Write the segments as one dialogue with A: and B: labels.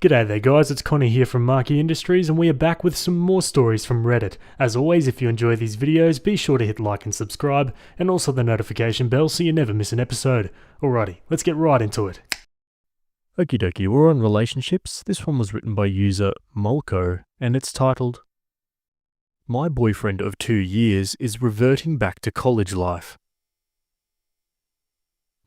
A: G'day there guys, it's Connie here from Marquee Industries and we are back with some more stories from Reddit. As always, if you enjoy these videos, be sure to hit like and subscribe, and also the notification bell so you never miss an episode. Alrighty, let's get right into it. Okie dokie, we're on relationships. This one was written by user Mulco, and it's titled, My boyfriend of 2 years is reverting back to college life.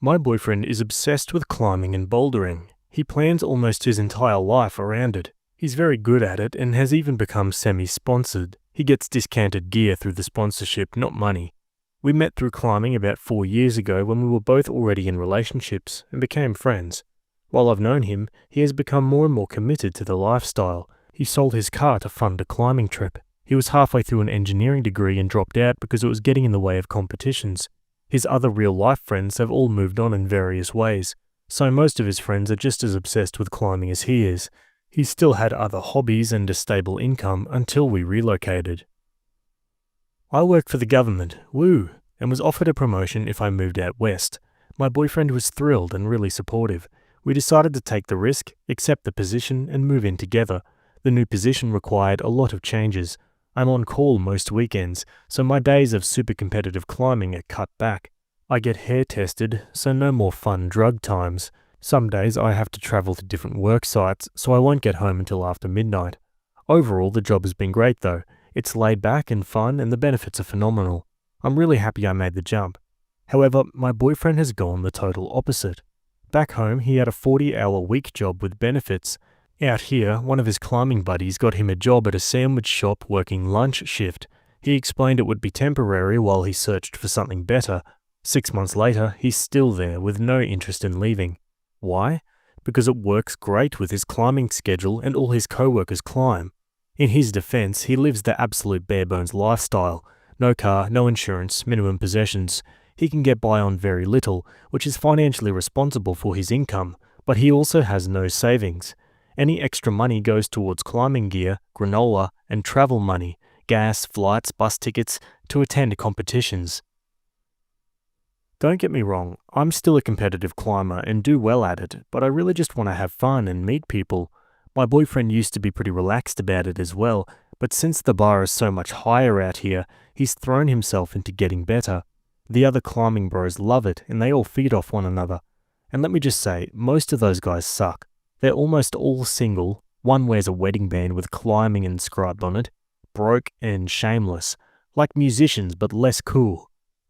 A: My boyfriend is obsessed with climbing and bouldering. He plans almost his entire life around it. He's very good at it and has even become semi-sponsored. He gets discounted gear through the sponsorship, not money. We met through climbing about 4 years ago when we were both already in relationships and became friends. While I've known him, he has become more and more committed to the lifestyle. He sold his car to fund a climbing trip. He was halfway through an engineering degree and dropped out because it was getting in the way of competitions. His other real-life friends have all moved on in various ways, so most of his friends are just as obsessed with climbing as he is. He still had other hobbies and a stable income until we relocated. I worked for the government, woo, and was offered a promotion if I moved out west. My boyfriend was thrilled and really supportive. We decided to take the risk, accept the position, and move in together. The new position required a lot of changes. I'm on call most weekends, so my days of super competitive climbing are cut back. I get hair tested, so no more fun drug times. Some days I have to travel to different work sites, so I won't get home until after midnight. Overall, the job has been great though. It's laid back and fun, and the benefits are phenomenal. I'm really happy I made the jump. However, my boyfriend has gone the total opposite. Back home, he had a 40-hour-week job with benefits. Out here, one of his climbing buddies got him a job at a sandwich shop working lunch shift. He explained it would be temporary while he searched for something better. 6 months later, he's still there with no interest in leaving. Why? Because it works great with his climbing schedule and all his co-workers climb. In his defense, he lives the absolute bare-bones lifestyle. No car, no insurance, minimum possessions. He can get by on very little, which is financially responsible for his income, but he also has no savings. Any extra money goes towards climbing gear, granola, and travel money, gas, flights, bus tickets, to attend competitions. Don't get me wrong, I'm still a competitive climber and do well at it, but I really just want to have fun and meet people. My boyfriend used to be pretty relaxed about it as well, but since the bar is so much higher out here, he's thrown himself into getting better. The other climbing bros love it and they all feed off one another. And let me just say, most of those guys suck. They're almost all single, one wears a wedding band with climbing inscribed on it, broke and shameless, like musicians but less cool.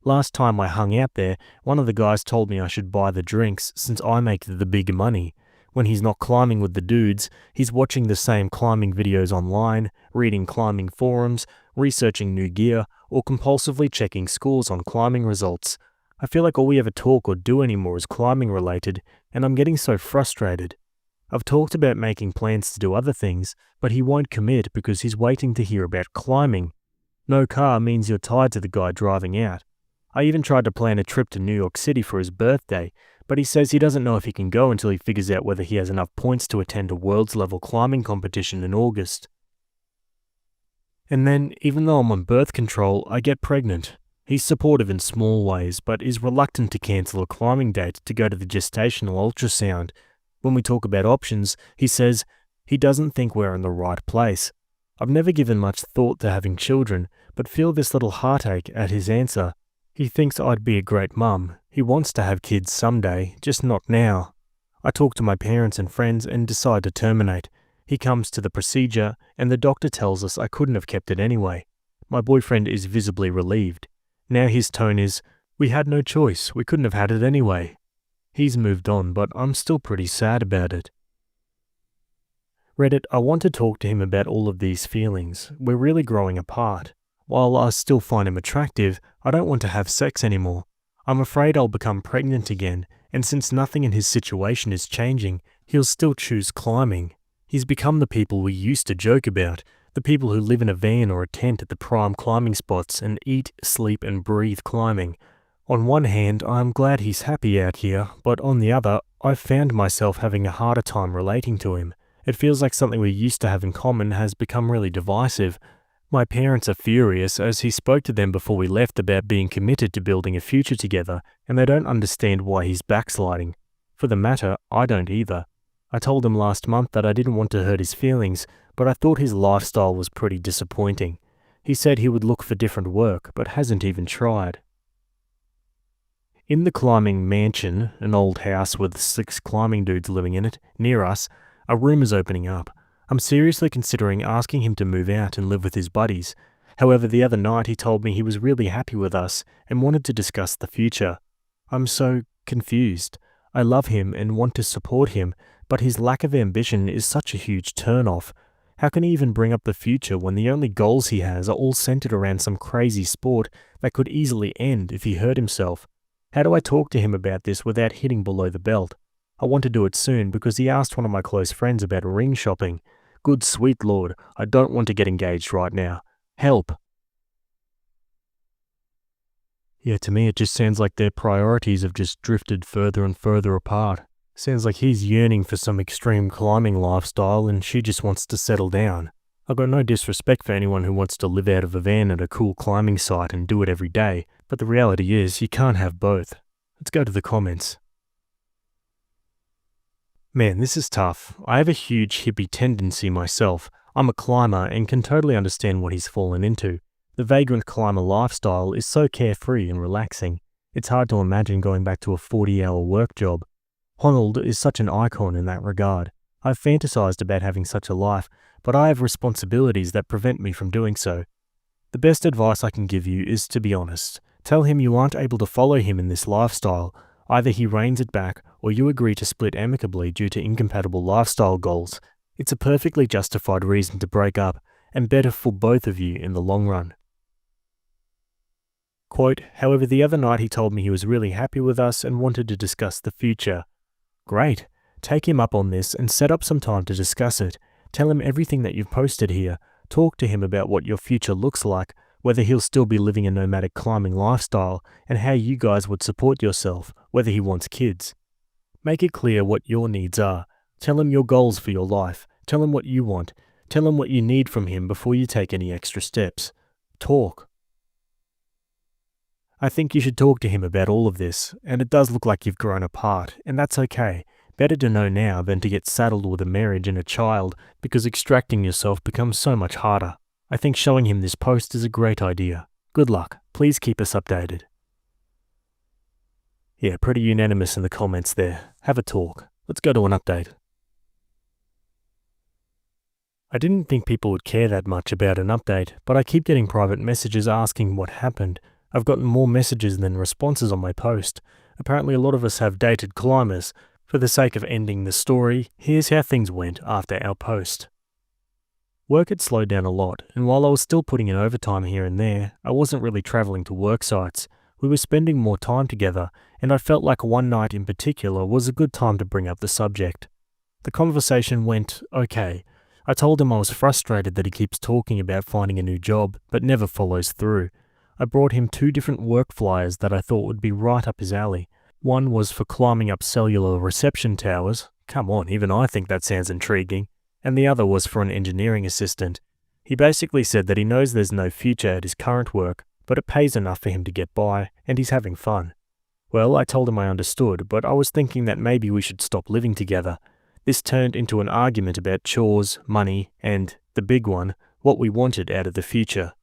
A: Last time I hung out there, one of the guys told me I should buy the drinks since I make the big money. When he's not climbing with the dudes, he's watching the same climbing videos online, reading climbing forums, researching new gear, or compulsively checking scores on climbing results. I feel like all we ever talk or do anymore is climbing related, and I'm getting so frustrated. I've talked about making plans to do other things, but he won't commit because he's waiting to hear about climbing. No car means you're tied to the guy driving out. I even tried to plan a trip to New York City for his birthday, but he says he doesn't know if he can go until he figures out whether he has enough points to attend a world's-level climbing competition in August. And then, even though I'm on birth control, I get pregnant. He's supportive in small ways, but is reluctant to cancel a climbing date to go to the gestational ultrasound. When we talk about options, he says he doesn't think we're in the right place. I've never given much thought to having children, but feel this little heartache at his answer. He thinks I'd be a great mum. He wants to have kids someday, just not now. I talk to my parents and friends and decide to terminate. He comes to the procedure and the doctor tells us I couldn't have kept it anyway. My boyfriend is visibly relieved. Now his tone is, we had no choice, we couldn't have had it anyway. He's moved on, but I'm still pretty sad about it. Reddit, I want to talk to him about all of these feelings. We're really growing apart. While I still find him attractive, I don't want to have sex anymore. I'm afraid I'll become pregnant again, and since nothing in his situation is changing, he'll still choose climbing. He's become the people we used to joke about, the people who live in a van or a tent at the prime climbing spots and eat, sleep and breathe climbing. On one hand, I'm glad he's happy out here, but on the other, I've found myself having a harder time relating to him. It feels like something we used to have in common has become really divisive. My parents are furious as he spoke to them before we left about being committed to building a future together, and they don't understand why he's backsliding. For the matter, I don't either. I told him last month that I didn't want to hurt his feelings, but I thought his lifestyle was pretty disappointing. He said he would look for different work, but hasn't even tried. In the climbing mansion, an old house with 6 climbing dudes living in it, near us, a room is opening up. I'm seriously considering asking him to move out and live with his buddies. However, the other night he told me he was really happy with us and wanted to discuss the future. I'm so confused. I love him and want to support him, but his lack of ambition is such a huge turn-off. How can he even bring up the future when the only goals he has are all centered around some crazy sport that could easily end if he hurt himself? How do I talk to him about this without hitting below the belt? I want to do it soon because he asked one of my close friends about ring shopping. Good sweet lord, I don't want to get engaged right now. Help! Yeah, to me it just sounds like their priorities have just drifted further and further apart. Sounds like he's yearning for some extreme climbing lifestyle and she just wants to settle down. I've got no disrespect for anyone who wants to live out of a van at a cool climbing site and do it every day, but the reality is you can't have both. Let's go to the comments. Man, this is tough. I have a huge hippie tendency myself. I'm a climber and can totally understand what he's fallen into. The vagrant climber lifestyle is so carefree and relaxing. It's hard to imagine going back to a 40-hour work job. Honnold is such an icon in that regard. I've fantasized about having such a life, but I have responsibilities that prevent me from doing so. The best advice I can give you is to be honest. Tell him you aren't able to follow him in this lifestyle. Either he reins it back, or you agree to split amicably due to incompatible lifestyle goals. It's a perfectly justified reason to break up, and better for both of you in the long run. Quote, however, the other night he told me he was really happy with us and wanted to discuss the future. Great. Take him up on this and set up some time to discuss it. Tell him everything that you've posted here. Talk to him about what your future looks like, whether he'll still be living a nomadic climbing lifestyle, and how you guys would support yourself, whether he wants kids. Make it clear what your needs are. Tell him your goals for your life. Tell him what you want. Tell him what you need from him before you take any extra steps. Talk. I think you should talk to him about all of this, and it does look like you've grown apart, and that's okay. Better to know now than to get saddled with a marriage and a child, because extracting yourself becomes so much harder. I think showing him this post is a great idea. Good luck. Please keep us updated. Yeah, pretty unanimous in the comments there. Have a talk. Let's go to an update. I didn't think people would care that much about an update, but I keep getting private messages asking what happened. I've gotten more messages than responses on my post. Apparently a lot of us have dated climbers. For the sake of ending the story, here's how things went after our post. Work had slowed down a lot, and while I was still putting in overtime here and there, I wasn't really travelling to work sites. We were spending more time together, and I felt like one night in particular was a good time to bring up the subject. The conversation went okay. I told him I was frustrated that he keeps talking about finding a new job, but never follows through. I brought him 2 different work flyers that I thought would be right up his alley. One was for climbing up cellular reception towers. Come on, even I think that sounds intriguing. And the other was for an engineering assistant. He basically said that he knows there's no future at his current work, but it pays enough for him to get by, and he's having fun. Well, I told him I understood, but I was thinking that maybe we should stop living together. This turned into an argument about chores, money, and, the big one, what we wanted out of the future.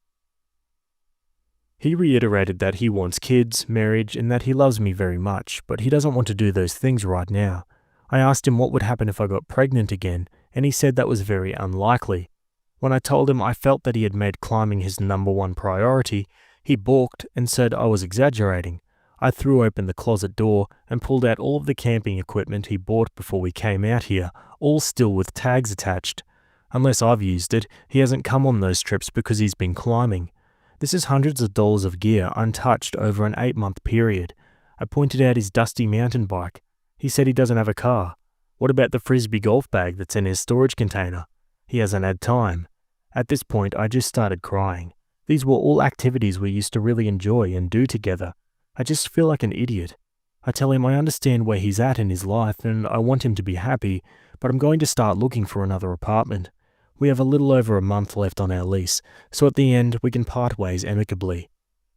A: He reiterated that he wants kids, marriage, and that he loves me very much, but he doesn't want to do those things right now. I asked him what would happen if I got pregnant again, and he said that was very unlikely. When I told him I felt that he had made climbing his #1 priority, he balked and said I was exaggerating. I threw open the closet door and pulled out all of the camping equipment he bought before we came out here, all still with tags attached. Unless I've used it, he hasn't come on those trips because he's been climbing. This is hundreds of dollars of gear untouched over an 8-month period. I pointed out his dusty mountain bike. He said he doesn't have a car. What about the Frisbee golf bag that's in his storage container? He hasn't had time. At this point, I just started crying. These were all activities we used to really enjoy and do together. I just feel like an idiot. I tell him I understand where he's at in his life and I want him to be happy, but I'm going to start looking for another apartment. We have a little over a month left on our lease, so at the end we can part ways amicably.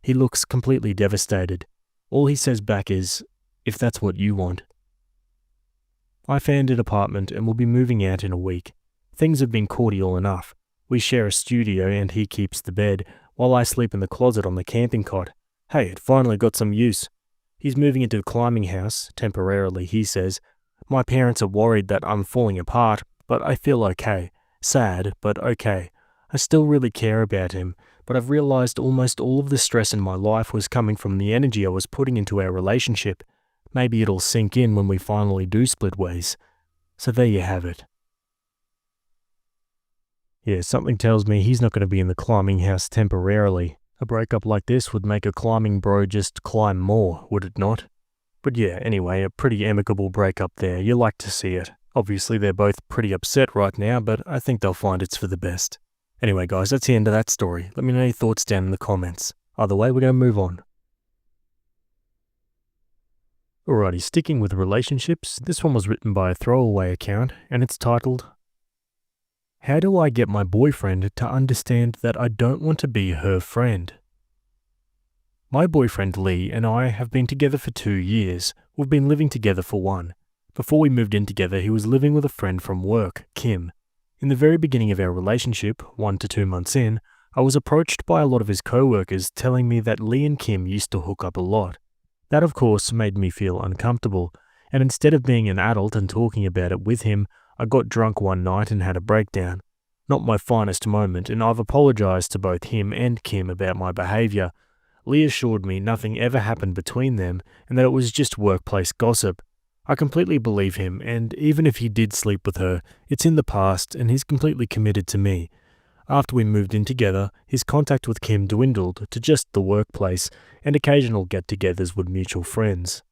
A: He looks completely devastated. All he says back is, "If that's what you want." I found an apartment and will be moving out in a week. Things have been cordial enough. We share a studio and he keeps the bed, while I sleep in the closet on the camping cot. Hey, it finally got some use. He's moving into a climbing house, temporarily, he says. My parents are worried that I'm falling apart, but I feel okay. Sad, but okay. I still really care about him, but I've realized almost all of the stress in my life was coming from the energy I was putting into our relationship. Maybe it'll sink in when we finally do split ways. So there you have it. Yeah, something tells me he's not going to be in the climbing house temporarily. A breakup like this would make a climbing bro just climb more, would it not? But yeah, anyway, a pretty amicable breakup there. You like to see it. Obviously, they're both pretty upset right now, but I think they'll find it's for the best. Anyway, guys, that's the end of that story. Let me know your thoughts down in the comments. Either way, we're going to move on. Alrighty, sticking with relationships, this one was written by a throwaway account, and it's titled, How do I get my boyfriend to understand that I don't want to be her friend? My boyfriend Lee and I have been together for 2 years. We've been living together for 1. Before we moved in together, he was living with a friend from work, Kim. In the very beginning of our relationship, 1 to 2 months in, I was approached by a lot of his co-workers telling me that Lee and Kim used to hook up a lot. That of course made me feel uncomfortable, and instead of being an adult and talking about it with him, I got drunk one night and had a breakdown. Not my finest moment, and I've apologized to both him and Kim about my behavior. Lee assured me nothing ever happened between them and that it was just workplace gossip. I completely believe him, and even if he did sleep with her, it's in the past and he's completely committed to me. After we moved in together, his contact with Kim dwindled to just the workplace and occasional get-togethers with mutual friends.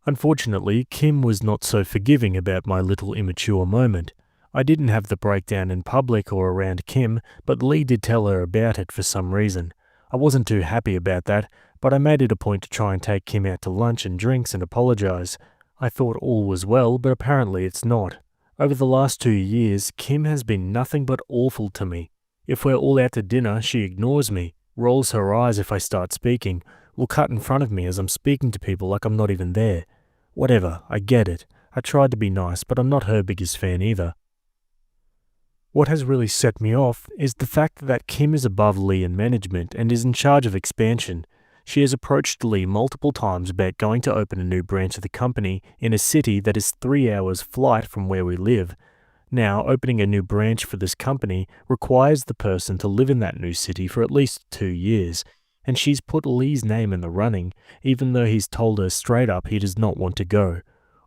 A: Unfortunately, Kim was not so forgiving about my little immature moment. I didn't have the breakdown in public or around Kim, but Lee did tell her about it for some reason. I wasn't too happy about that, but I made it a point to try and take Kim out to lunch and drinks and apologize. I thought all was well, but apparently it's not. Over the last 2 years, Kim has been nothing but awful to me. If we're all out to dinner, she ignores me, rolls her eyes if I start speaking, will cut in front of me as I'm speaking to people like I'm not even there. Whatever, I get it. I tried to be nice, but I'm not her biggest fan either. What has really set me off is the fact that Kim is above Lee in management and is in charge of expansion. She has approached Lee multiple times about going to open a new branch of the company in a city that is 3 hours flight from where we live. Now, opening a new branch for this company requires the person to live in that new city for at least 2 years, and she's put Lee's name in the running, even though he's told her straight up he does not want to go.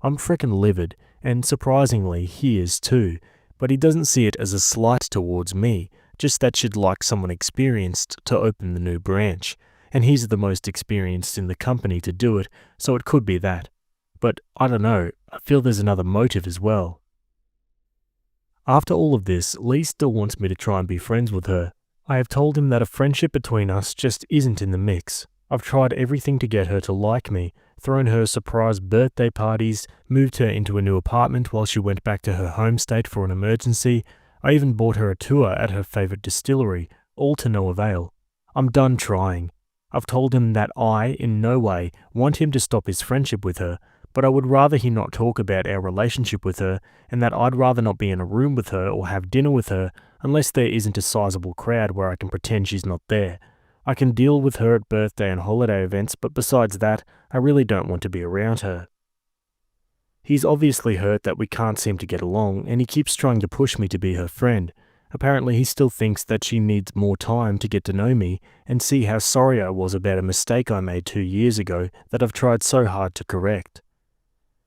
A: I'm frickin' livid, and surprisingly, he is too. But he doesn't see it as a slight towards me, just that she'd like someone experienced to open the new branch, and he's the most experienced in the company to do it, so it could be that. But I don't know, I feel there's another motive as well. After all of this, Lee still wants me to try and be friends with her. I have told him that a friendship between us just isn't in the mix. I've tried everything to get her to like me, thrown her surprise birthday parties, moved her into a new apartment while she went back to her home state for an emergency. I even bought her a tour at her favorite distillery, all to no avail. I'm done trying. I've told him that I, in no way, want him to stop his friendship with her, but I would rather he not talk about our relationship with her, and that I'd rather not be in a room with her or have dinner with her unless there isn't a sizable crowd where I can pretend she's not there. I can deal with her at birthday and holiday events, but besides that, I really don't want to be around her. He's obviously hurt that we can't seem to get along, and he keeps trying to push me to be her friend. Apparently he still thinks that she needs more time to get to know me and see how sorry I was about a mistake I made 2 years ago that I've tried so hard to correct.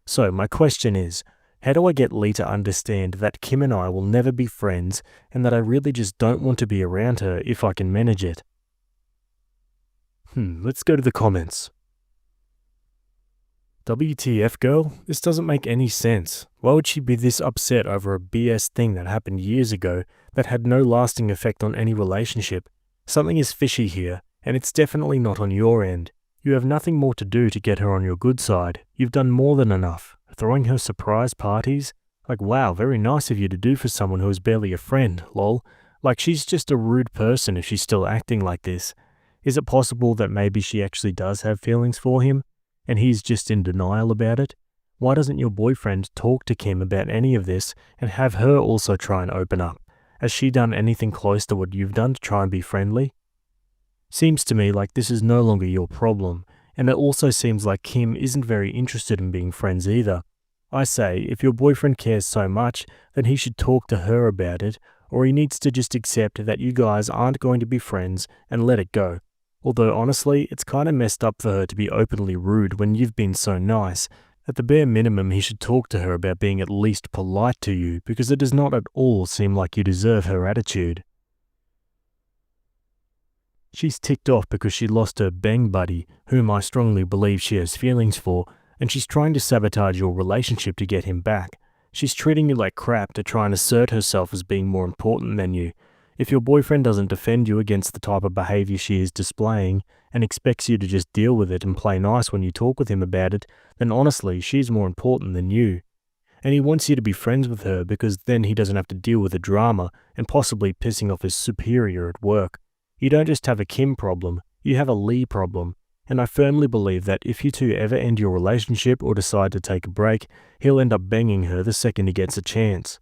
A: So my question is, how do I get Lee to understand that Kim and I will never be friends and that I really just don't want to be around her if I can manage it? Let's go to the comments. WTF girl, this doesn't make any sense. Why would she be this upset over a BS thing that happened years ago that had no lasting effect on any relationship? Something is fishy here, and it's definitely not on your end. You have nothing more to do to get her on your good side. You've done more than enough. Throwing her surprise parties? Like, wow, very nice of you to do for someone who is barely a friend, lol. Like, she's just a rude person if she's still acting like this. Is it possible that maybe she actually does have feelings for him, and he's just in denial about it? Why doesn't your boyfriend talk to Kim about any of this and have her also try and open up? Has she done anything close to what you've done to try and be friendly? Seems to me like this is no longer your problem, and it also seems like Kim isn't very interested in being friends either. I say, if your boyfriend cares so much, then he should talk to her about it, or he needs to just accept that you guys aren't going to be friends and let it go. Although honestly, it's kind of messed up for her to be openly rude when you've been so nice. At the bare minimum, he should talk to her about being at least polite to you, because it does not at all seem like you deserve her attitude. She's ticked off because she lost her bang buddy, whom I strongly believe she has feelings for, and she's trying to sabotage your relationship to get him back. She's treating you like crap to try and assert herself as being more important than you. If your boyfriend doesn't defend you against the type of behavior she is displaying and expects you to just deal with it and play nice when you talk with him about it, then honestly, she's more important than you. And he wants you to be friends with her because then he doesn't have to deal with the drama and possibly pissing off his superior at work. You don't just have a Kim problem, you have a Lee problem. And I firmly believe that if you two ever end your relationship or decide to take a break, he'll end up banging her the second he gets a chance.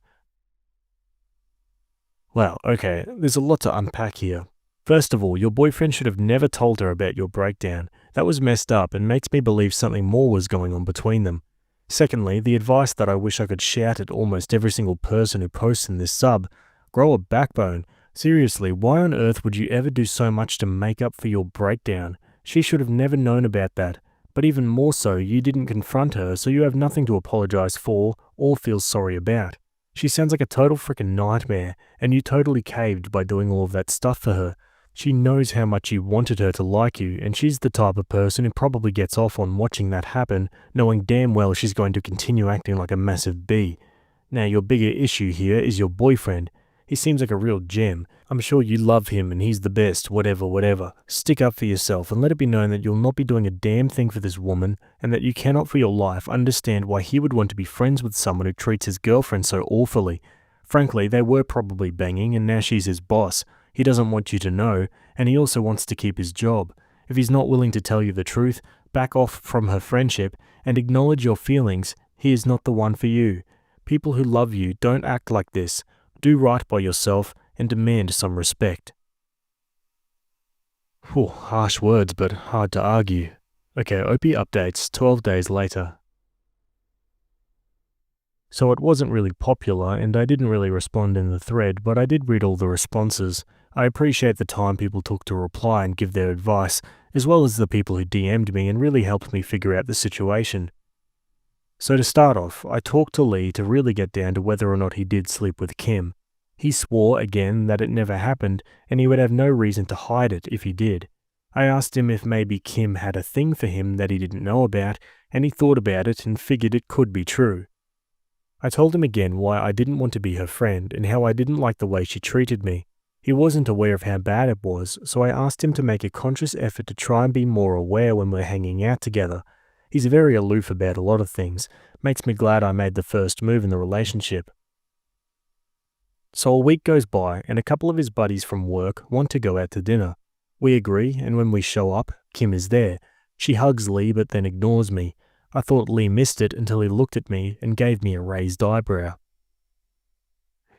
A: Well, okay, there's a lot to unpack here. First of all, your boyfriend should have never told her about your breakdown. That was messed up and makes me believe something more was going on between them. Secondly, the advice that I wish I could shout at almost every single person who posts in this sub: grow a backbone. Seriously, why on earth would you ever do so much to make up for your breakdown? She should have never known about that. But even more so, you didn't confront her, so you have nothing to apologize for or feel sorry about. She sounds like a total freaking nightmare, and you totally caved by doing all of that stuff for her. She knows how much you wanted her to like you, and she's the type of person who probably gets off on watching that happen, knowing damn well she's going to continue acting like a massive bee. Now, your bigger issue here is your boyfriend. He seems like a real gem. I'm sure you love him and he's the best, whatever. Stick up for yourself and let it be known that you'll not be doing a damn thing for this woman, and that you cannot for your life understand why he would want to be friends with someone who treats his girlfriend so awfully. Frankly, they were probably banging and now she's his boss. He doesn't want you to know, and he also wants to keep his job. If he's not willing to tell you the truth, back off from her friendship and acknowledge your feelings. He is not the one for you. People who love you don't act like this. Do right by yourself and demand some respect. Whew, harsh words, but hard to argue. Okay, Opie updates 12 days later. So it wasn't really popular and I didn't really respond in the thread, but I did read all the responses. I appreciate the time people took to reply and give their advice, as well as the people who DM'd me and really helped me figure out the situation. So to start off, I talked to Lee to really get down to whether or not he did sleep with Kim. He swore again that it never happened and he would have no reason to hide it if he did. I asked him if maybe Kim had a thing for him that he didn't know about, and he thought about it and figured it could be true. I told him again why I didn't want to be her friend and how I didn't like the way she treated me. He wasn't aware of how bad it was, so I asked him to make a conscious effort to try and be more aware when we're hanging out together. He's very aloof about a lot of things. Makes me glad I made the first move in the relationship. So a week goes by and a couple of his buddies from work want to go out to dinner. We agree, and when we show up, Kim is there. She hugs Lee but then ignores me. I thought Lee missed it until he looked at me and gave me a raised eyebrow.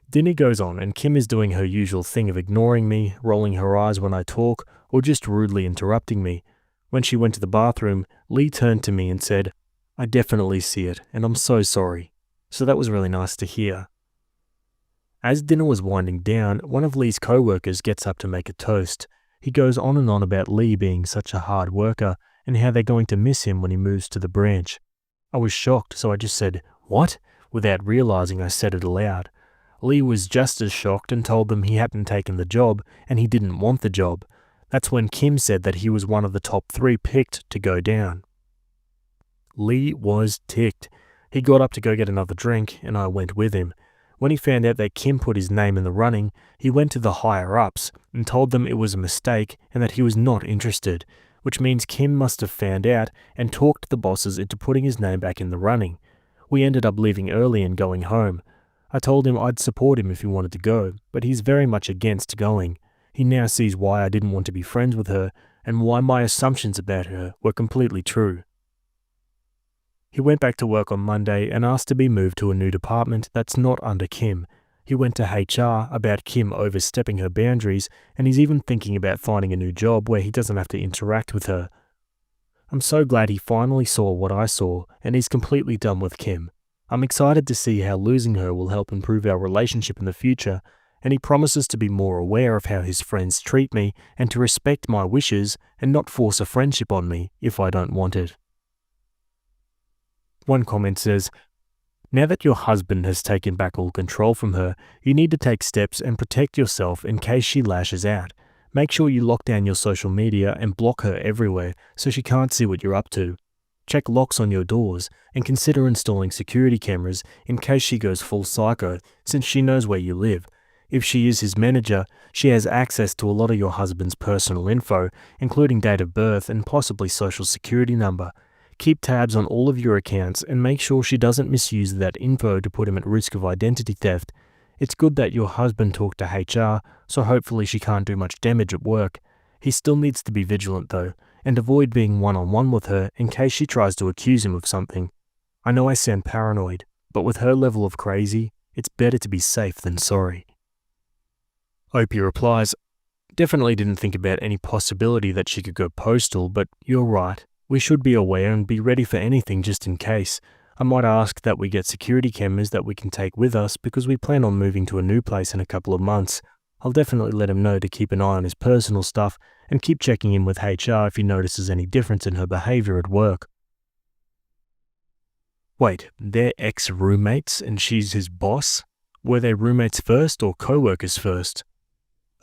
A: Dinner goes on and Kim is doing her usual thing of ignoring me, rolling her eyes when I talk, or just rudely interrupting me. When she went to the bathroom, Lee turned to me and said, "I definitely see it, and I'm so sorry." So that was really nice to hear. As dinner was winding down, one of Lee's co-workers gets up to make a toast. He goes on and on about Lee being such a hard worker and how they're going to miss him when he moves to the branch. I was shocked, so I just said, "What?" without realizing I said it aloud. Lee was just as shocked and told them he hadn't taken the job and he didn't want the job. That's when Kim said that he was one of the top 3 picked to go down. Lee was ticked. He got up to go get another drink and I went with him. When he found out that Kim put his name in the running, he went to the higher-ups and told them it was a mistake and that he was not interested, which means Kim must have found out and talked the bosses into putting his name back in the running. We ended up leaving early and going home. I told him I'd support him if he wanted to go, but he's very much against going. He now sees why I didn't want to be friends with her and why my assumptions about her were completely true. He went back to work on Monday and asked to be moved to a new department that's not under Kim. He went to HR about Kim overstepping her boundaries, and he's even thinking about finding a new job where he doesn't have to interact with her. I'm so glad he finally saw what I saw, and he's completely done with Kim. I'm excited to see how losing her will help improve our relationship in the future, and he promises to be more aware of how his friends treat me and to respect my wishes and not force a friendship on me if I don't want it. One comment says, "Now that your husband has taken back all control from her, you need to take steps and protect yourself in case she lashes out. Make sure you lock down your social media and block her everywhere so she can't see what you're up to. Check locks on your doors and consider installing security cameras in case she goes full psycho, since she knows where you live. If she is his manager, she has access to a lot of your husband's personal info, including date of birth and possibly social security number. Keep tabs on all of your accounts and make sure she doesn't misuse that info to put him at risk of identity theft. It's good that your husband talked to HR, so hopefully she can't do much damage at work. He still needs to be vigilant though, and avoid being one-on-one with her in case she tries to accuse him of something. I know I sound paranoid, but with her level of crazy, it's better to be safe than sorry." Opie replies, "Definitely didn't think about any possibility that she could go postal, but you're right. We should be aware and be ready for anything just in case. I might ask that we get security cameras that we can take with us because we plan on moving to a new place in a couple of months. I'll definitely let him know to keep an eye on his personal stuff and keep checking in with HR if he notices any difference in her behavior at work." Wait, they're ex-roommates and she's his boss? Were they roommates first or co-workers first?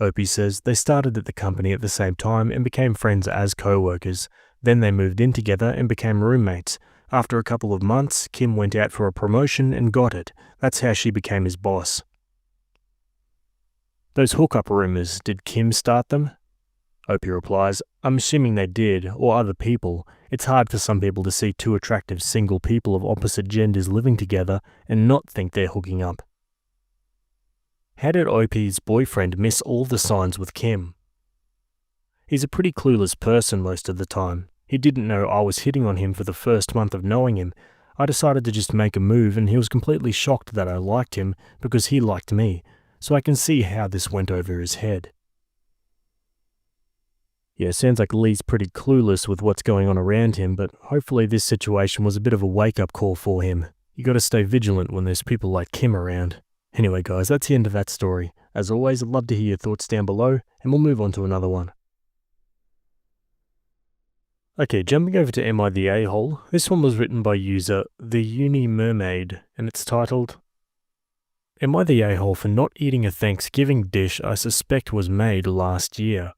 A: Opie says they started at the company at the same time and became friends as co-workers. Then they moved in together and became roommates. After a couple of months, Kim went out for a promotion and got it. That's how she became his boss. "Those hookup rumors, did Kim start them?" Opie replies, "I'm assuming they did, or other people. It's hard for some people to see two attractive single people of opposite genders living together and not think they're hooking up." How did Opie's boyfriend miss all the signs with Kim? He's a pretty clueless person most of the time. He didn't know I was hitting on him for the first month of knowing him. I decided to just make a move and he was completely shocked that I liked him because he liked me, so I can see how this went over his head. Yeah, sounds like Lee's pretty clueless with what's going on around him, but hopefully this situation was a bit of a wake-up call for him. You gotta stay vigilant when there's people like Kim around. Anyway guys, that's the end of that story. As always, I'd love to hear your thoughts down below, and we'll move on to another one. Okay, jumping over to Am I the A-hole? This one was written by user The Uni Mermaid, and it's titled, "Am I the A-hole for not eating a Thanksgiving dish I suspect was made last year?"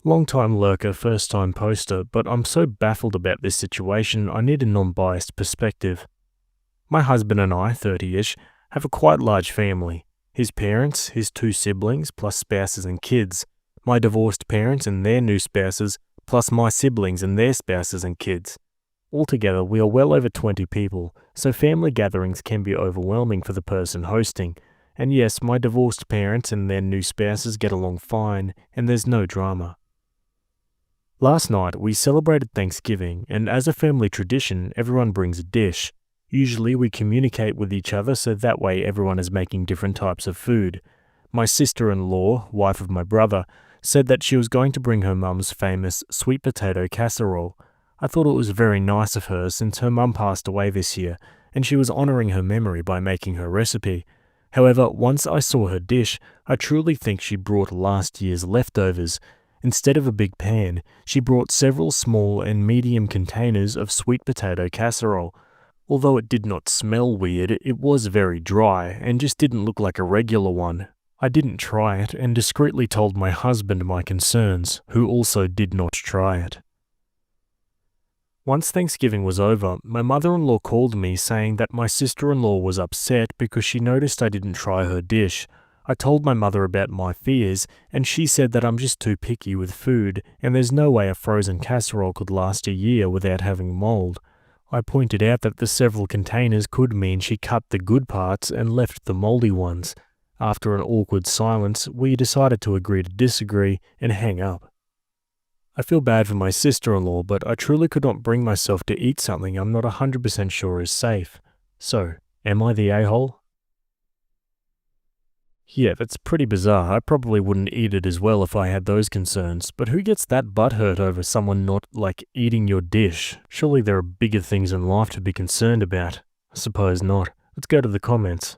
A: Long-time lurker, first-time poster, but I'm so baffled about this situation I need a non-biased perspective. My husband and I, 30-ish, have a quite large family. His parents, his 2 siblings, plus spouses and kids. My divorced parents and their new spouses, plus my siblings and their spouses and kids. Altogether, we are well over 20 people, so family gatherings can be overwhelming for the person hosting. And yes, my divorced parents and their new spouses get along fine, and there's no drama. Last night, we celebrated Thanksgiving, and as a family tradition, everyone brings a dish. Usually, we communicate with each other so that way everyone is making different types of food. My sister-in-law, wife of my brother, said that she was going to bring her mum's famous sweet potato casserole. I thought it was very nice of her since her mum passed away this year, and she was honouring her memory by making her recipe. However, once I saw her dish, I truly think she brought last year's leftovers. Instead of a big pan, she brought several small and medium containers of sweet potato casserole. Although it did not smell weird, it was very dry and just didn't look like a regular one. I didn't try it and discreetly told my husband my concerns, who also did not try it. Once Thanksgiving was over, my mother-in-law called me saying that my sister-in-law was upset because she noticed I didn't try her dish. I told my mother about my fears, and she said that I'm just too picky with food, and there's no way a frozen casserole could last a year without having mold. I pointed out that the several containers could mean she cut the good parts and left the moldy ones. After an awkward silence, we decided to agree to disagree and hang up. I feel bad for my sister-in-law, but I truly could not bring myself to eat something I'm not 100% sure is safe. So, am I the a-hole? Yeah, that's pretty bizarre. I probably wouldn't eat it as well if I had those concerns, but who gets that butthurt over someone not, eating your dish? Surely there are bigger things in life to be concerned about. I suppose not. Let's go to the comments.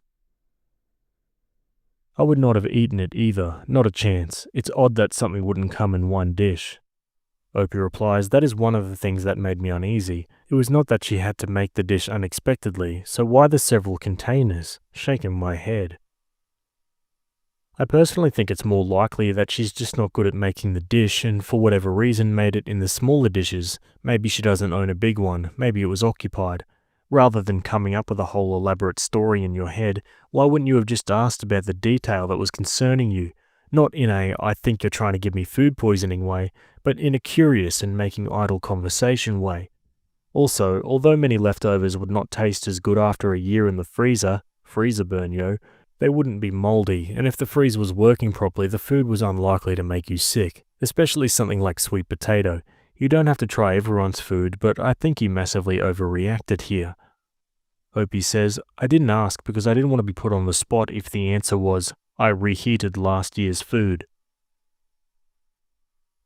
A: I would not have eaten it either, not a chance. It's odd that something wouldn't come in one dish. Opie replies, that is one of the things that made me uneasy. It was not that she had to make the dish unexpectedly, so why the several containers? Shaking my head. I personally think it's more likely that she's just not good at making the dish and for whatever reason made it in the smaller dishes. Maybe she doesn't own a big one, maybe it was occupied. Rather than coming up with a whole elaborate story in your head, why wouldn't you have just asked about the detail that was concerning you? Not in a, I think you're trying to give me food poisoning way, but in a curious and making idle conversation way. Also, although many leftovers would not taste as good after a year in the freezer burn yo, they wouldn't be moldy, and if the freezer was working properly, the food was unlikely to make you sick, especially something like sweet potato. You don't have to try everyone's food, but I think you massively overreacted here. Opie says, I didn't ask because I didn't want to be put on the spot if the answer was, I reheated last year's food.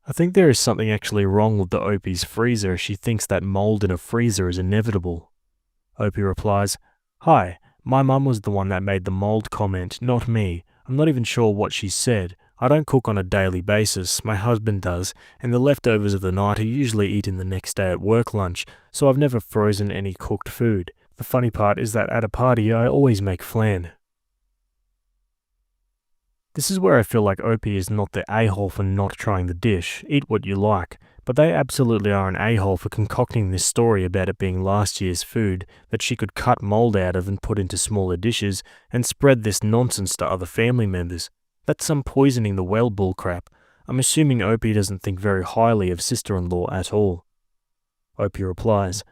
A: I think there is something actually wrong with the Opie's freezer. She thinks that mold in a freezer is inevitable. Opie replies, Hi, my mum was the one that made the mold comment, not me. I'm not even sure what she said. I don't cook on a daily basis, my husband does, and the leftovers of the night are usually eaten the next day at work lunch, so I've never frozen any cooked food. The funny part is that at a party I always make flan. This is where I feel like Opie is not the a-hole for not trying the dish, eat what you like, but they absolutely are an a-hole for concocting this story about it being last year's food that she could cut mold out of and put into smaller dishes and spread this nonsense to other family members. That's some poisoning the well bullcrap. I'm assuming Opie doesn't think very highly of sister-in-law at all. Opie replies,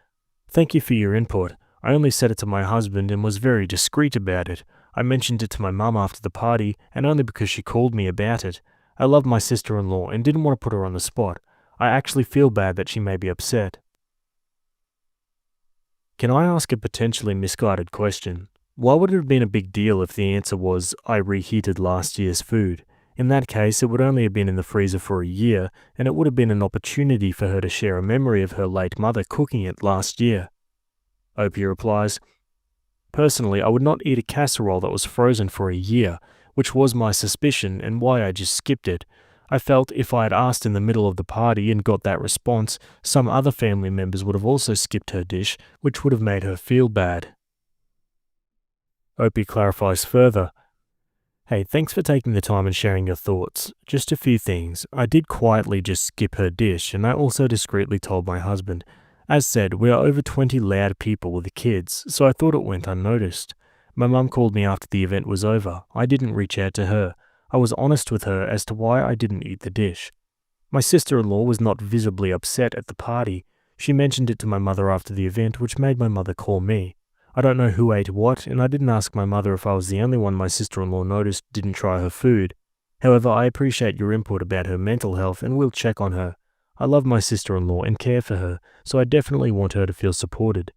A: Thank you for your input. I only said it to my husband and was very discreet about it. I mentioned it to my mum after the party, and only because she called me about it. I love my sister-in-law and didn't want to put her on the spot. I actually feel bad that she may be upset. Can I ask a potentially misguided question? Why would it have been a big deal if the answer was, I reheated last year's food? In that case, it would only have been in the freezer for a year, and it would have been an opportunity for her to share a memory of her late mother cooking it last year. Opie replies, Personally, I would not eat a casserole that was frozen for a year, which was my suspicion and why I just skipped it. I felt if I had asked in the middle of the party and got that response, some other family members would have also skipped her dish, which would have made her feel bad. Opie clarifies further. Hey, thanks for taking the time and sharing your thoughts. Just a few things. I did quietly just skip her dish, and I also discreetly told my husband. As said, we are over 20 loud people with the kids, so I thought it went unnoticed. My mum called me after the event was over. I didn't reach out to her. I was honest with her as to why I didn't eat the dish. My sister-in-law was not visibly upset at the party. She mentioned it to my mother after the event, which made my mother call me. I don't know who ate what, and I didn't ask my mother if I was the only one my sister-in-law noticed didn't try her food. However, I appreciate your input about her mental health and will check on her. I love my sister-in-law and care for her, so I definitely want her to feel supported.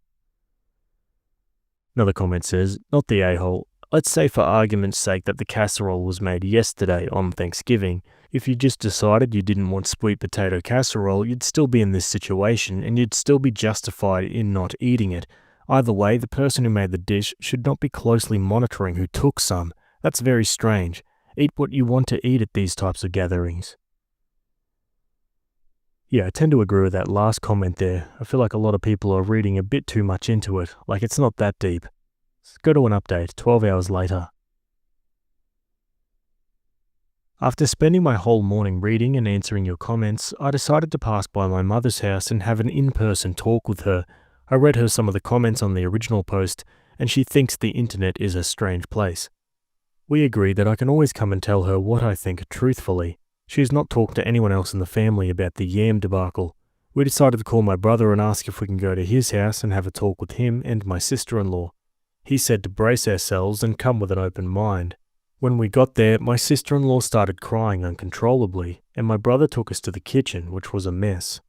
A: Another comment says, not the a-hole. Let's say for argument's sake that the casserole was made yesterday on Thanksgiving. If you just decided you didn't want sweet potato casserole, you'd still be in this situation and you'd still be justified in not eating it. Either way, the person who made the dish should not be closely monitoring who took some. That's very strange. Eat what you want to eat at these types of gatherings. Yeah, I tend to agree with that last comment there. I feel like a lot of people are reading a bit too much into it, like it's not that deep. Let's go to an update, 12 hours later. After spending my whole morning reading and answering your comments, I decided to pass by my mother's house and have an in-person talk with her. I read her some of the comments on the original post, and she thinks the internet is a strange place. We agreed that I can always come and tell her what I think truthfully. She has not talked to anyone else in the family about the yam debacle. We decided to call my brother and ask if we can go to his house and have a talk with him and my sister-in-law. He said to brace ourselves and come with an open mind. When we got there, my sister-in-law started crying uncontrollably. and my brother took us to the kitchen, which was a mess.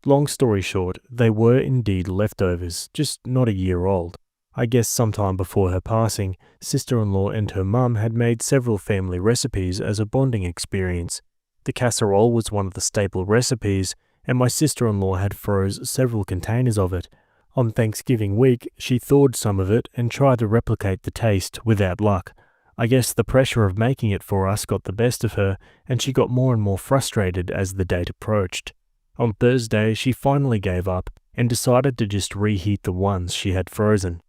A: Long story short, they were indeed leftovers, just not a year old. I guess sometime before her passing, sister-in-law and her mum had made several family recipes as a bonding experience. The casserole was one of the staple recipes, and my sister-in-law had froze several containers of it. On Thanksgiving week, she thawed some of it and tried to replicate the taste without luck. I guess the pressure of making it for us got the best of her, and she got more and more frustrated as the date approached. On Thursday, she finally gave up and decided to just reheat the ones she had frozen.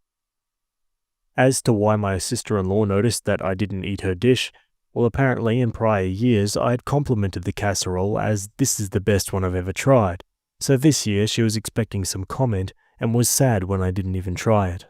A: As to why my sister-in-law noticed that I didn't eat her dish, well, apparently in prior years I had complimented the casserole as this is the best one I've ever tried, so this year she was expecting some comment and was sad when I didn't even try it.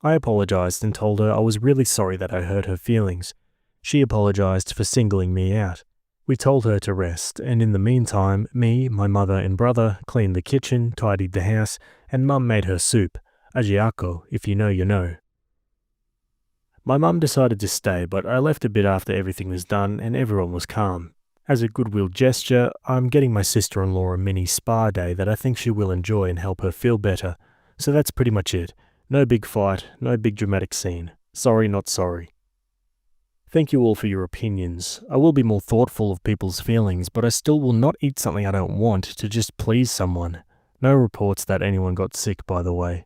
A: I apologized and told her I was really sorry that I hurt her feelings. She apologized for singling me out. We told her to rest, and in the meantime, me, my mother and brother cleaned the kitchen, tidied the house, and Mum made her soup, ajiako, if you know you know. My mum decided to stay, but I left a bit after everything was done and everyone was calm. As a goodwill gesture, I'm getting my sister-in-law a mini spa day that I think she will enjoy and help her feel better. So that's pretty much it. No big fight, no big dramatic scene. Sorry, not sorry. Thank you all for your opinions. I will be more thoughtful of people's feelings, but I still will not eat something I don't want to just please someone. No reports that anyone got sick, by the way.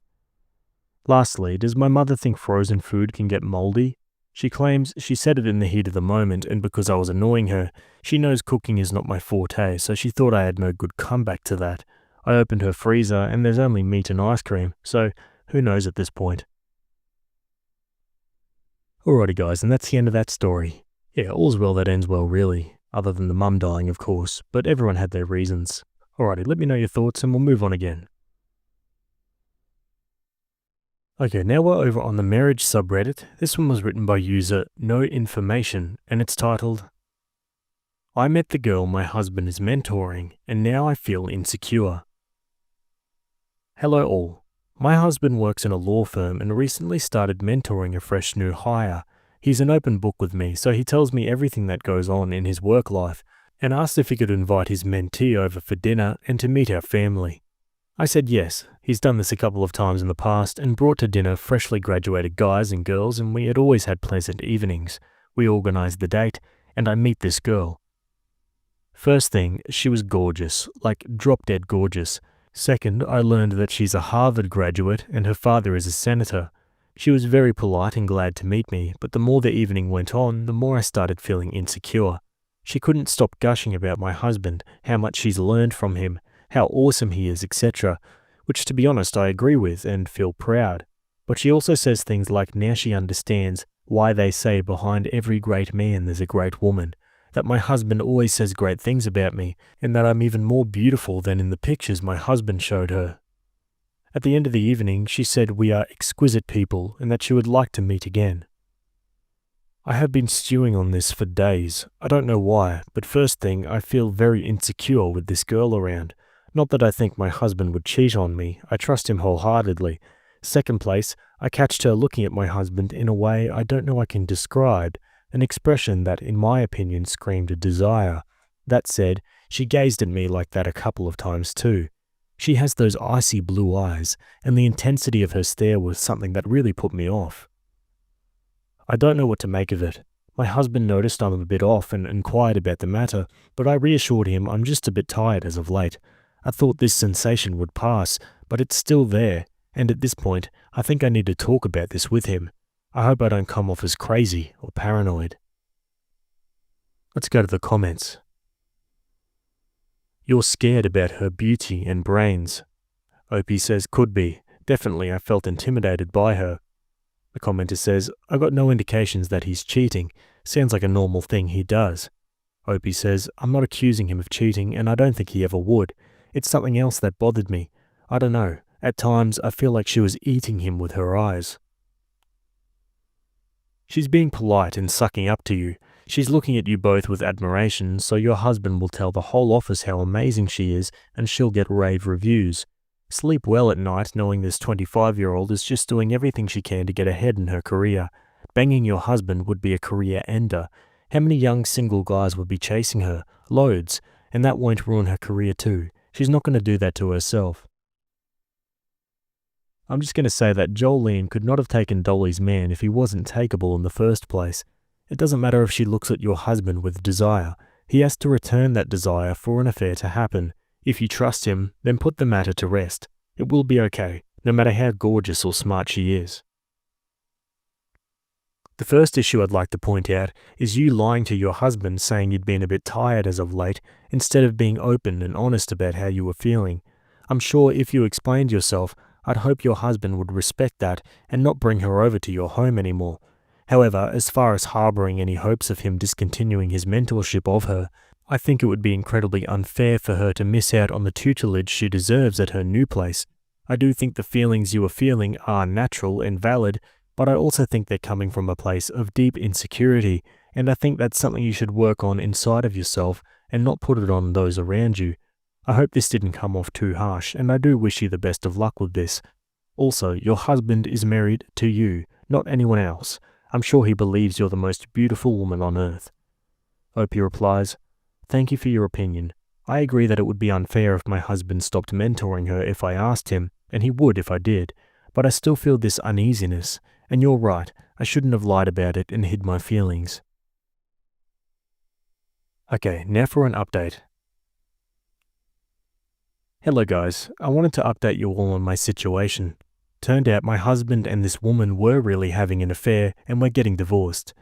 A: Lastly, does my mother think frozen food can get moldy? She claims she said it in the heat of the moment, and because I was annoying her, she knows cooking is not my forte, so she thought I had no good comeback to that. I opened her freezer, and there's only meat and ice cream, so who knows at this point. Alrighty guys, and that's the end of that story. Yeah, all's well that ends well really, other than the mum dying of course, but everyone had their reasons. Alrighty, let me know your thoughts and we'll move on again. Okay, now we're over on the marriage subreddit. This one was written by user No Information, and it's titled, I met the girl my husband is mentoring, and now I feel insecure. Hello all. My husband works in a law firm and recently started mentoring a fresh new hire. He's an open book with me, so he tells me everything that goes on in his work life, and asked if he could invite his mentee over for dinner and to meet our family. I said yes. He's done this a couple of times in the past and brought to dinner freshly graduated guys and girls, and we had always had pleasant evenings. We organized the date, and I meet this girl. First thing, she was gorgeous, like drop-dead gorgeous. Second, I learned that she's a Harvard graduate and her father is a senator. She was very polite and glad to meet me, but the more the evening went on, the more I started feeling insecure. She couldn't stop gushing about my husband, how much she's learned from him, how awesome he is, etc., which to be honest I agree with and feel proud. But she also says things like now she understands why they say behind every great man there's a great woman, that my husband always says great things about me, and that I'm even more beautiful than in the pictures my husband showed her. At the end of the evening, she said we are exquisite people and that she would like to meet again. I have been stewing on this for days. I don't know why, but first thing, I feel very insecure with this girl around. Not that I think my husband would cheat on me, I trust him wholeheartedly. Second place, I catched her looking at my husband in a way I don't know I can describe, an expression that in my opinion screamed a desire. That said, she gazed at me like that a couple of times too. She has those icy blue eyes, and the intensity of her stare was something that really put me off. I don't know what to make of it. My husband noticed I'm a bit off and inquired about the matter, but I reassured him I'm just a bit tired as of late. I thought this sensation would pass, but it's still there, and at this point, I think I need to talk about this with him. I hope I don't come off as crazy or paranoid. Let's go to the comments. You're scared about her beauty and brains. Opie says, could be. Definitely, I felt intimidated by her. The commenter says, I got no indications that he's cheating. Sounds like a normal thing he does. Opie says, I'm not accusing him of cheating, and I don't think he ever would. It's something else that bothered me. I don't know. At times, I feel like she was eating him with her eyes. She's being polite and sucking up to you. She's looking at you both with admiration, so your husband will tell the whole office how amazing she is, and she'll get rave reviews. Sleep well at night knowing this 25-year-old is just doing everything she can to get ahead in her career. Banging your husband would be a career ender. How many young single guys would be chasing her? Loads. And that won't ruin her career too. She's not going to do that to herself. I'm just going to say that Jolene could not have taken Dolly's man if he wasn't takeable in the first place. It doesn't matter if she looks at your husband with desire. He has to return that desire for an affair to happen. If you trust him, then put the matter to rest. It will be okay, no matter how gorgeous or smart she is. The first issue I'd like to point out is you lying to your husband saying you'd been a bit tired as of late, instead of being open and honest about how you were feeling. I'm sure if you explained yourself, I'd hope your husband would respect that and not bring her over to your home anymore. However, as far as harbouring any hopes of him discontinuing his mentorship of her, I think it would be incredibly unfair for her to miss out on the tutelage she deserves at her new place. I do think the feelings you are feeling are natural and valid, but I also think they're coming from a place of deep insecurity, and I think that's something you should work on inside of yourself and not put it on those around you. I hope this didn't come off too harsh, and I do wish you the best of luck with this. Also, your husband is married to you, not anyone else. I'm sure he believes you're the most beautiful woman on earth. Opie replies, "Thank you for your opinion. I agree that it would be unfair if my husband stopped mentoring her if I asked him, and he would if I did, but I still feel this uneasiness. And you're right, I shouldn't have lied about it and hid my feelings." Okay, now for an update. Hello guys, I wanted to update you all on my situation. Turned out my husband and this woman were really having an affair and we're getting divorced.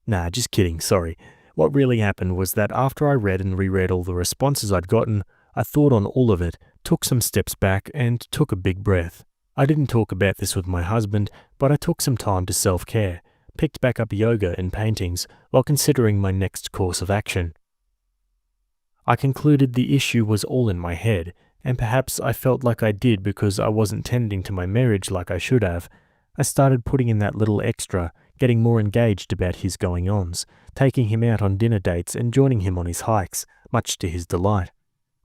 A: Nah, just kidding, sorry. What really happened was that after I read and reread all the responses I'd gotten, I thought on all of it, took some steps back and took a big breath. I didn't talk about this with my husband, but I took some time to self-care, picked back up yoga and paintings while considering my next course of action. I concluded the issue was all in my head, and perhaps I felt like I did because I wasn't tending to my marriage like I should have. I started putting in that little extra, getting more engaged about his going-ons, taking him out on dinner dates and joining him on his hikes, much to his delight.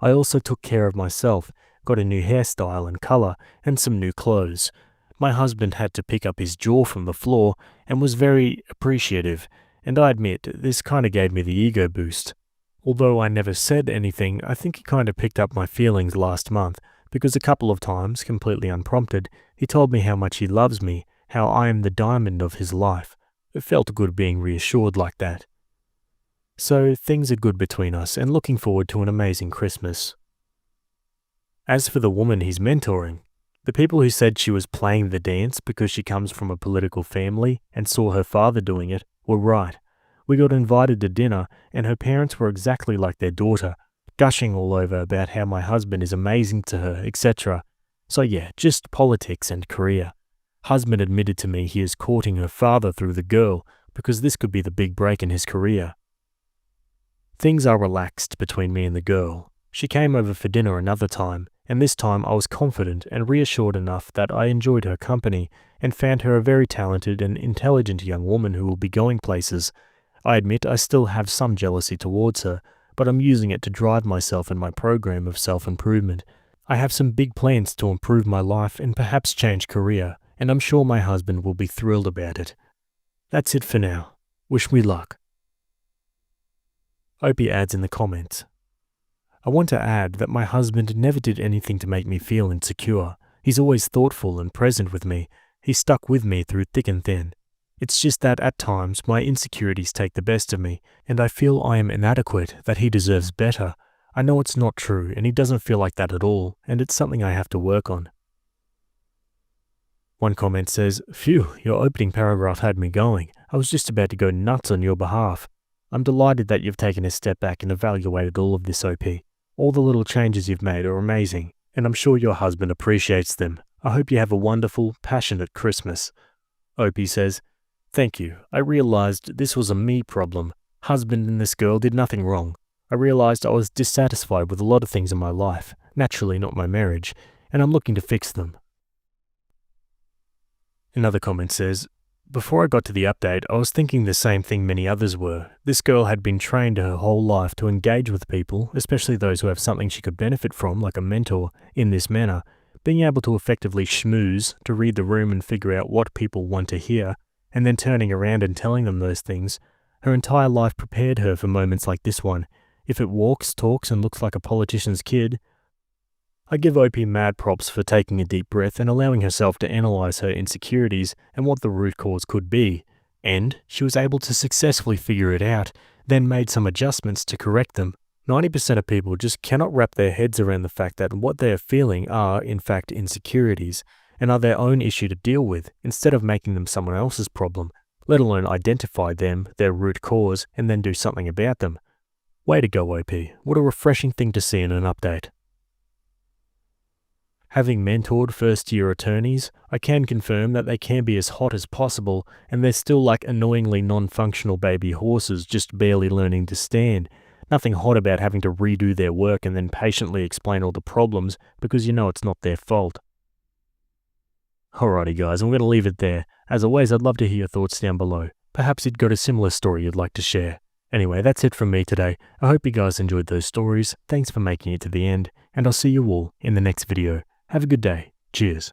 A: I also took care of myself, got a new hairstyle and colour, and some new clothes. My husband had to pick up his jaw from the floor and was very appreciative, and I admit this kind of gave me the ego boost. Although I never said anything, I think he kind of picked up my feelings last month, because a couple of times, completely unprompted, he told me how much he loves me, how I am the diamond of his life. It felt good being reassured like that. So things are good between us and looking forward to an amazing Christmas. As for the woman he's mentoring, the people who said she was playing the dance because she comes from a political family and saw her father doing it were right. We got invited to dinner and her parents were exactly like their daughter, gushing all over about how my husband is amazing to her, etc. So yeah, just politics and career. Husband admitted to me he is courting her father through the girl because this could be the big break in his career. Things are relaxed between me and the girl. She came over for dinner another time, and this time I was confident and reassured enough that I enjoyed her company and found her a very talented and intelligent young woman who will be going places. I admit I still have some jealousy towards her, but I'm using it to drive myself in my program of self-improvement. I have some big plans to improve my life and perhaps change career, and I'm sure my husband will be thrilled about it. That's it for now. Wish me luck. Opie adds in the comments, I want to add that my husband never did anything to make me feel insecure. He's always thoughtful and present with me. He stuck with me through thick and thin. It's just that at times my insecurities take the best of me, and I feel I am inadequate, that he deserves better. I know it's not true, and he doesn't feel like that at all, and it's something I have to work on. One comment says, Phew, your opening paragraph had me going. I was just about to go nuts on your behalf. I'm delighted that you've taken a step back and evaluated all of this, OP. All the little changes you've made are amazing, and I'm sure your husband appreciates them. I hope you have a wonderful, passionate Christmas. Opie says, Thank you. I realized this was a me problem. Husband and this girl did nothing wrong. I realized I was dissatisfied with a lot of things in my life, naturally not my marriage, and I'm looking to fix them. Another comment says, Before I got to the update, I was thinking the same thing many others were. This girl had been trained her whole life to engage with people, especially those who have something she could benefit from, like a mentor, in this manner. Being able to effectively schmooze, to read the room and figure out what people want to hear, and then turning around and telling them those things. Her entire life prepared her for moments like this one. If it walks, talks, and looks like a politician's kid. I give OP mad props for taking a deep breath and allowing herself to analyze her insecurities and what the root cause could be. And she was able to successfully figure it out, then made some adjustments to correct them. 90% of people just cannot wrap their heads around the fact that what they are feeling are, in fact, insecurities, and are their own issue to deal with, instead of making them someone else's problem, let alone identify them, their root cause, and then do something about them. Way to go, OP. What a refreshing thing to see in an update. Having mentored first-year attorneys, I can confirm that they can be as hot as possible, and they're still like annoyingly non-functional baby horses just barely learning to stand. Nothing hot about having to redo their work and then patiently explain all the problems because you know it's not their fault. Alrighty guys, I'm going to leave it there. As always, I'd love to hear your thoughts down below. Perhaps you've got a similar story you'd like to share. Anyway, that's it from me today. I hope you guys enjoyed those stories. Thanks for making it to the end, and I'll see you all in the next video. Have a good day. Cheers.